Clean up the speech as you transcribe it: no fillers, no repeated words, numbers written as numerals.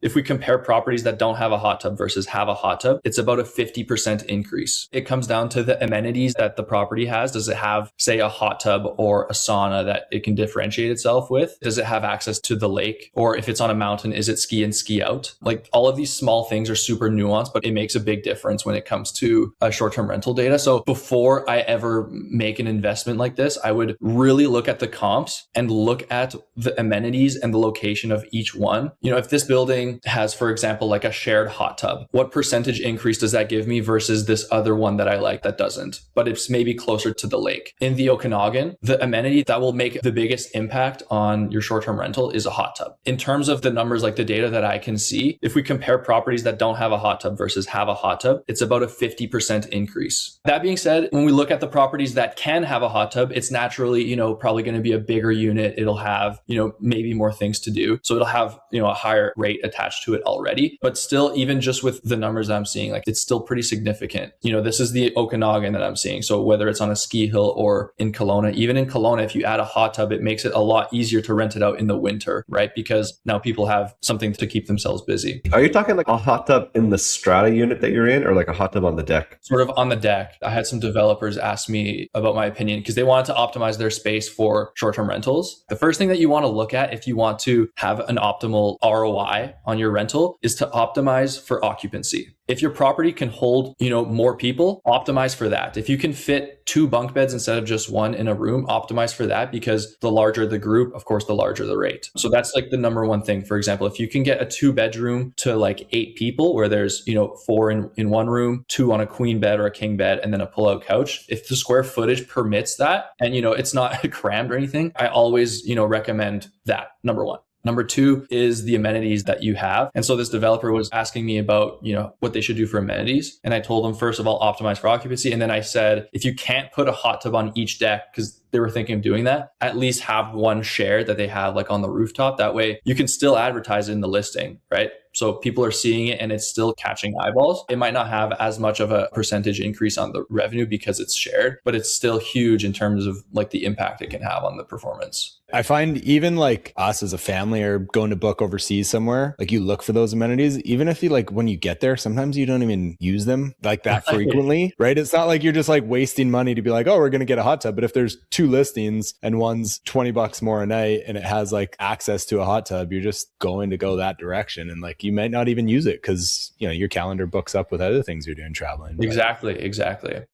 If we compare properties that don't have a hot tub versus have a hot tub, it's about a 50% increase. It comes down to the amenities that the property has. Does it have, say, a hot tub or a sauna that it can differentiate itself with? Does it have access to the lake? Or if it's on a mountain, is it ski in, ski out? Like all of these small things are super nuanced, but it makes a big difference when it comes to short-term rental data. So before I ever make an investment like this, I would really look at the comps and look at the amenities and the location of each one. If this building has, for example, like a shared hot tub, what percentage increase does that give me versus this other one that I like that doesn't, but it's maybe closer to the lake? In the Okanagan, the amenity that will make the biggest impact on your short-term rental is a hot tub. In terms of the numbers, like the data that I can see, if we compare properties that don't have a hot tub versus have a hot tub, it's about a 50% increase. That being said, when we look at the properties that can have a hot tub, it's naturally, probably going to be a bigger unit. It'll have, maybe more things to do. So it'll have, a higher rate attached to it already. But still, even just with the numbers that I'm seeing, like it's still pretty significant. This is the Okanagan that I'm seeing. So whether it's on a ski hill or in Kelowna, even in Kelowna, if you add a hot tub, it makes it a lot easier to rent it out in the winter, right? Because now people have something to keep themselves busy. Are you talking like a hot tub in the strata unit that you're in, or like a hot tub on the deck? Sort of on the deck. I had some developers ask me about my opinion because they wanted to optimize their space for short-term rentals. The first thing that you want to look at if you want to have an optimal ROI on your rental is to optimize for occupancy. If your property can hold, more people, optimize for that. If you can fit 2 bunk beds instead of just 1 in a room, optimize for that, because the larger the group, of course, the larger the rate. So that's like the number one thing. For example, if you can get a 2-bedroom to like 8 people where there's, 4 in one room, 2 on a queen bed or a king bed, and then a pull-out couch, if the square footage permits that and, it's not crammed or anything, I always, recommend that, number one. Number 2 is the amenities that you have. And so this developer was asking me about, what they should do for amenities. And I told them, first of all, optimize for occupancy. And then I said, if you can't put a hot tub on each deck, because they were thinking of doing that, at least have one shared that they have like on the rooftop. That way you can still advertise it in the listing, right? So people are seeing it and it's still catching eyeballs. It might not have as much of a percentage increase on the revenue because it's shared, but it's still huge in terms of like the impact it can have on the performance. I find even like us as a family or going to book overseas somewhere, like you look for those amenities, even if you like when you get there, sometimes you don't even use them like that frequently, right? It's not like you're just like wasting money to be like, oh, we're going to get a hot tub. But if there's 2 listings and one's $20 more a night and it has like access to a hot tub, you're just going to go that direction. And like you might not even use it because, your calendar books up with other things you're doing traveling. Exactly.